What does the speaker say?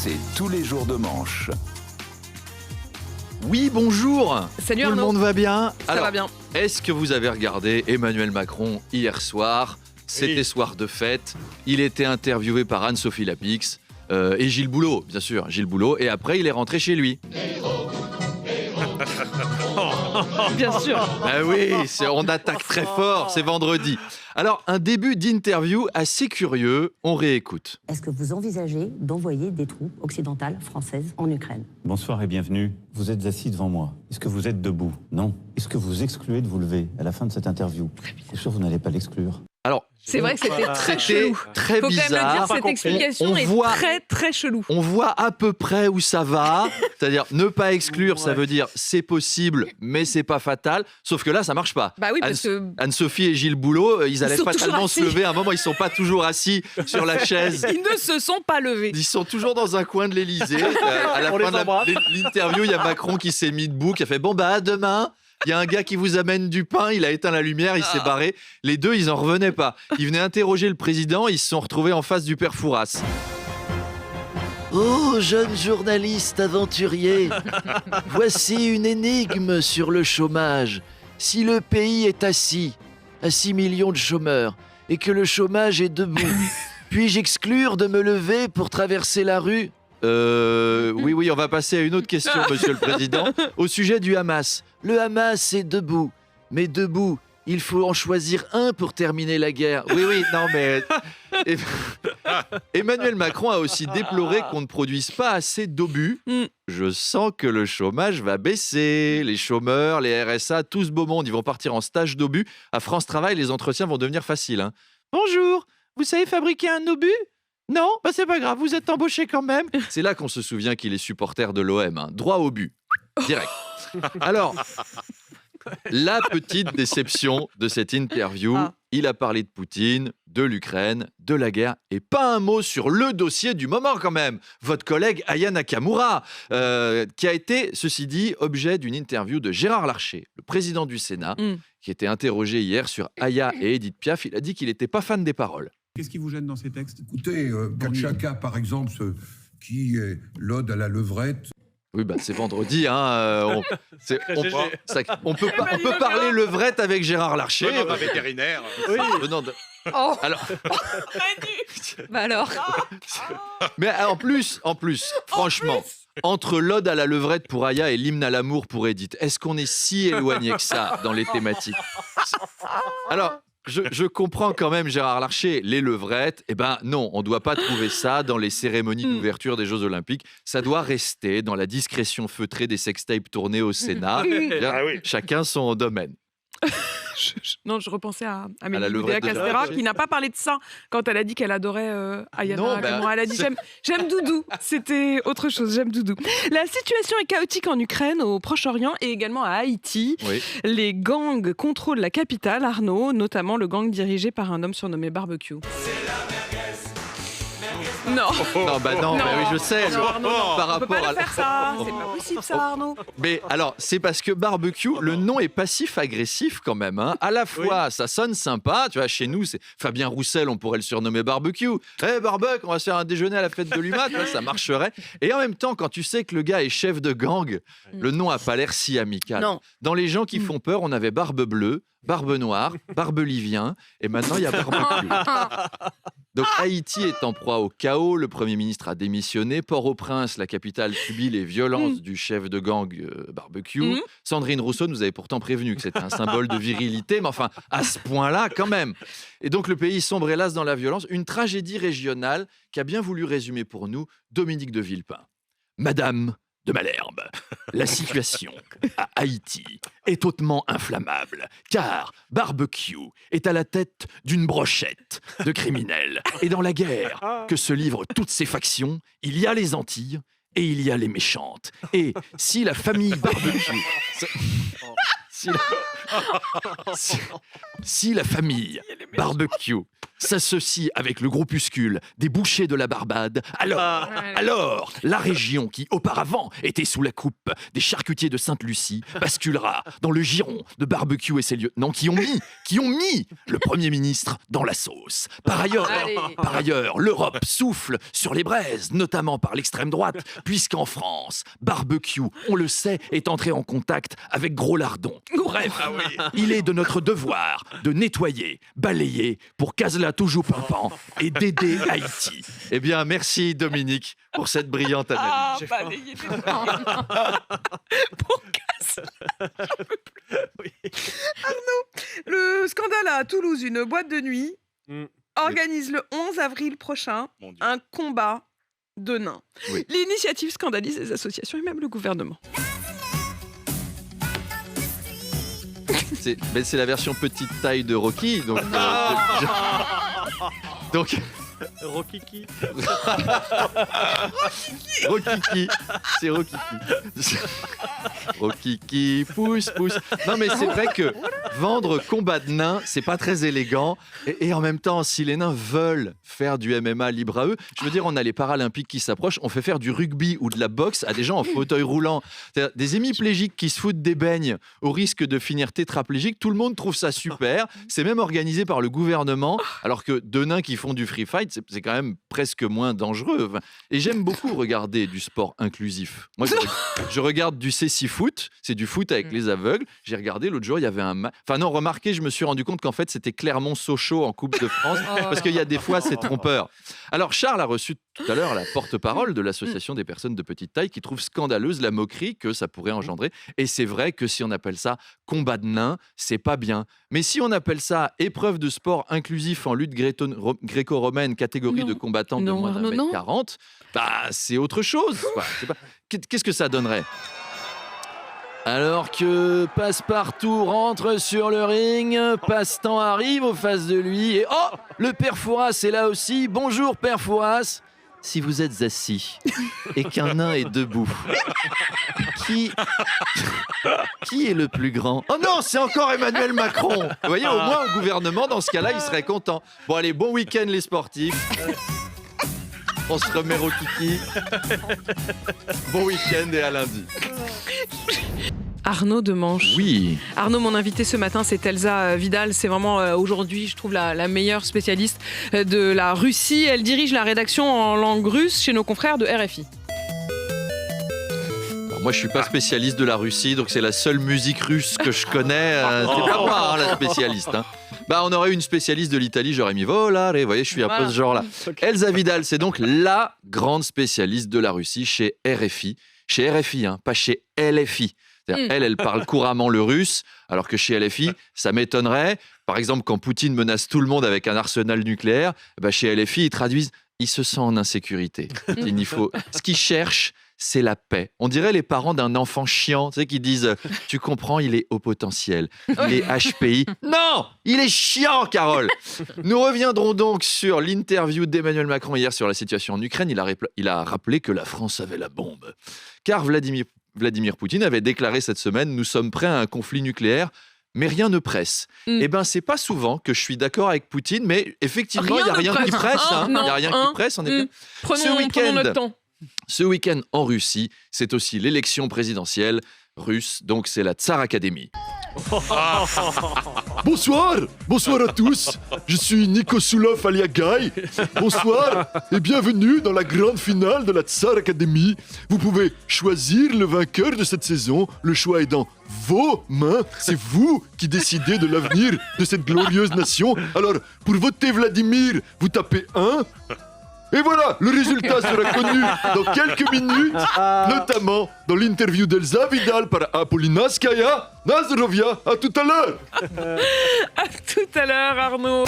c'est tous les jours de manche. Oui, bonjour. Salut Tout Arnaud. le monde va bien? Ça va bien. Est-ce que vous avez regardé Emmanuel Macron hier soir? C'était soir de fête. Il était interviewé par Anne-Sophie Lapix et Gilles Boulot, bien sûr, Gilles Boulot. Et après, il est rentré chez lui. Bien sûr. Ah oui, on attaque très fort, c'est vendredi. Alors, un début d'interview assez curieux, on réécoute. Est-ce que vous envisagez d'envoyer des troupes occidentales françaises en Ukraine? Bonsoir et bienvenue. Vous êtes assis devant moi. Est-ce que vous êtes debout? Non. Est-ce que vous excluez de vous lever à la fin de cette interview? C'est sûr, vous n'allez pas l'exclure. Alors, C'est vrai que c'était très c'était chelou. très Faut quand même le bizarre. dire, cette explication On est voit- très très chelou. On voit à peu près où ça va, c'est-à-dire ne pas exclure, ça veut dire c'est possible, mais c'est pas fatal. Sauf que là, ça marche pas. Bah oui, parce que Anne-Sophie et Gilles Boulot, ils allaient sont pas toujours tellement assis. se lever. À un moment, ils sont pas toujours assis sur la chaise. ils ne se sont pas levés. Ils sont toujours dans un coin de l'Élysée. À la fin de l'interview, il y a Macron qui s'est mis debout, qui a fait bon bah à demain. Il y a un gars qui vous amène du pain, il a éteint la lumière, il s'est barré. Les deux, ils en revenaient pas. Ils venaient interroger le président, ils se sont retrouvés en face du père Fouras. Oh, jeune journaliste aventurier, voici une énigme sur le chômage. Si le pays est assis, à 6 millions de chômeurs, et que le chômage est debout, puis-je exclure de me lever pour traverser la rue ? Oui, on va passer à une autre question, monsieur le président, au sujet du Hamas. Le Hamas est debout, mais debout, il faut en choisir un pour terminer la guerre. Oui, non mais... Emmanuel Macron a aussi déploré qu'on ne produise pas assez d'obus. Je sens que le chômage va baisser. Les chômeurs, les RSA, tout ce beau monde, ils vont partir en stage d'obus. À France Travail, les entretiens vont devenir faciles. Hein. Bonjour, vous savez fabriquer un obus ? Non, bah c'est pas grave, vous êtes embauché quand même. C'est là qu'on se souvient qu'il est supporter de l'OM. Hein. Droit au but, direct. Alors, la petite déception de cette interview, il a parlé de Poutine, de l'Ukraine, de la guerre, et pas un mot sur le dossier du moment quand même. Votre collègue Aya Nakamura, qui a été, ceci dit, objet d'une interview de Gérard Larcher, le président du Sénat, qui était interrogé hier sur Aya et Edith Piaf. Il a dit qu'il n'était pas fan des paroles. Qu'est-ce qui vous gêne dans ces textes? Écoutez, Kachaka, par exemple, qui est l'ode à la levrette. Oui, bah, c'est vendredi. Hein, on peut parler levrette avec Gérard Larcher. Un vétérinaire. Oui. Oh. Alors, Bah alors. mais en plus, franchement, entre l'ode à la levrette pour Aya et l'hymne à l'amour pour Edith, est-ce qu'on est si éloigné que ça dans les thématiques? Alors, je comprends quand même Gérard Larcher, les levrettes, non, on ne doit pas trouver ça dans les cérémonies d'ouverture des Jeux Olympiques. Ça doit rester dans la discrétion feutrée des sextapes tournés au Sénat. Chacun son domaine. Non, je repensais à la Amélie levrette de Oudéa-Castéra Gérard. qui n'a pas parlé de ça quand elle a dit qu'elle adorait Aya Non, Nakamura. Elle a dit j'aime Doudou. C'était autre chose, j'aime Doudou. La situation est chaotique en Ukraine, au Proche-Orient et également à Haïti. Oui. Les gangs contrôlent la capitale, Arnaud, notamment le gang dirigé par un homme surnommé Barbecue. Non. Non, oui, je sais. Non, Arnaud, non. Par On peut pas rapport le faire ça. C'est pas possible ça, Arnaud. Mais alors, c'est parce que barbecue, le nom est passif-agressif quand même. Hein. À la fois, ça sonne sympa. Tu vois, chez nous, c'est Fabien Roussel, on pourrait le surnommer barbecue. Hey, barbecue, on va se faire un déjeuner à la fête de l'UMA. Tu vois, ça marcherait. Et en même temps, quand tu sais que le gars est chef de gang, le nom a pas l'air si amical. Non. Dans les gens qui font peur, on avait Barbe Bleue, Barbe Noire, Barbelivien, et maintenant il y a Barbecue. Donc Haïti est en proie au chaos, le Premier ministre a démissionné, Port-au-Prince, la capitale, subit les violences du chef de gang Barbecue. Sandrine Rousseau nous avait pourtant prévenu que c'était un symbole de virilité, mais enfin, à ce point-là, quand même. Et donc le pays sombre hélas dans la violence, une tragédie régionale qu'a bien voulu résumer pour nous Dominique de Villepin. Madame de Malherbe, la situation à Haïti est hautement inflammable, car Barbecue est à la tête d'une brochette de criminels. Et dans la guerre que se livrent toutes ces factions, il y a les Antilles et il y a les méchantes. Et si la famille Barbecue... Si la famille barbecue s'associe avec le groupuscule des bouchers de la Barbade, alors la région qui auparavant était sous la coupe des charcutiers de Sainte-Lucie basculera dans le giron de barbecue et ses lieutenants qui ont mis le Premier ministre dans la sauce. Par ailleurs, l'Europe souffle sur les braises, notamment par l'extrême droite, puisqu'en France, barbecue, on le sait, est entré en contact avec gros lardons. Bref, il est de notre devoir de nettoyer, balayer pour Casla toujours pimpant et d'aider Haïti. Eh bien, merci Dominique pour cette brillante analyse. Balayer des pour casse. Arnaud, le scandale à Toulouse, une boîte de nuit organise le 11 avril prochain un combat de nains. Oui. L'initiative scandalise les associations et même le gouvernement. C'est la version petite taille de Rocky, donc... donc Rokiki. Rokiki, c'est Rokiki. Rokiki, pousse. Non mais c'est vrai que vendre combat de nains, c'est pas très élégant. Et en même temps, si les nains veulent faire du MMA libre à eux, je veux dire, on a les Paralympiques qui s'approchent, on fait faire du rugby ou de la boxe à des gens en fauteuil roulant. C'est-à-dire, des hémiplégiques qui se foutent des beignes au risque de finir tétraplégique, tout le monde trouve ça super. C'est même organisé par le gouvernement, alors que deux nains qui font du free fight, c'est quand même presque moins dangereux. Et j'aime beaucoup regarder du sport inclusif. Moi, je regarde du cécifoot, c'est du foot avec les aveugles. J'ai regardé l'autre jour, il y avait un match. Enfin non, remarquez, je me suis rendu compte qu'en fait, c'était Clermont-Sochaux en Coupe de France, parce qu'il y a des fois, c'est trompeur. Alors, Charles a reçu tout à l'heure la porte-parole de l'association des personnes de petite taille qui trouve scandaleuse la moquerie que ça pourrait engendrer. Et c'est vrai que si on appelle ça combat de nains, c'est pas bien. Mais si on appelle ça épreuve de sport inclusif en lutte gréco-romaine, catégorie de combattants de moins d'un mètre 40, bah, c'est autre chose. Qu'est-ce que ça donnerait ? Alors que Passepartout rentre sur le ring, Passe-Temps arrive au face de lui et oh, le père Fouras est là aussi. Bonjour père Fouras. Si vous êtes assis et qu'un nain est debout, qui est le plus grand ? Oh non, c'est encore Emmanuel Macron. Vous voyez, au moins au gouvernement, dans ce cas-là, il serait content. Bon allez, bon week-end les sportifs. On se remet au kiki. Bon week-end et à lundi. Arnaud Demanche. Oui. Arnaud, mon invité ce matin, c'est Elsa Vidal. C'est vraiment aujourd'hui, je trouve, la meilleure spécialiste de la Russie. Elle dirige la rédaction en langue russe chez nos confrères de RFI. Alors moi, je suis pas spécialiste de la Russie, donc c'est la seule musique russe que je connais. C'est pas moi, la spécialiste. Bah, on aurait eu une spécialiste de l'Italie, j'aurais mis Volare. Vous voyez, je suis un peu ce genre-là. Elsa Vidal, c'est donc la grande spécialiste de la Russie chez RFI. Chez RFI, pas chez LFI. Elle parle couramment le russe, alors que chez LFI, ça m'étonnerait. Par exemple, quand Poutine menace tout le monde avec un arsenal nucléaire, chez LFI, ils traduisent « il se sent en insécurité ». Ce qu'il cherche, c'est la paix. On dirait les parents d'un enfant chiant, tu sais, qui disent « tu comprends, il est haut potentiel, il est HPI ». Non, il est chiant, Carole. Nous reviendrons donc sur l'interview d'Emmanuel Macron hier sur la situation en Ukraine. Il a rappelé que la France avait la bombe. Car Vladimir Poutine avait déclaré cette semaine « Nous sommes prêts à un conflit nucléaire, mais rien ne presse ». Eh bien, c'est pas souvent que je suis d'accord avec Poutine, mais effectivement, il n'y a rien qui presse. Il n'y a rien qui presse, on est bien. Prenons notre temps. Ce week-end en Russie, c'est aussi l'élection présidentielle russe, donc c'est la Tsar Academy. Bonsoir à tous, je suis Nico Soulov alias Guy. Bonsoir et bienvenue dans la grande finale de la Tsar Academy. Vous pouvez choisir le vainqueur de cette saison, le choix est dans vos mains, c'est vous qui décidez de l'avenir de cette glorieuse nation. Alors, pour voter Vladimir, vous tapez 1. Et voilà, le résultat sera connu dans quelques minutes, notamment dans l'interview d'Elsa Vidal par Apolinaskaya. Nazdrovia, à tout à l'heure. À tout à l'heure, Arnaud.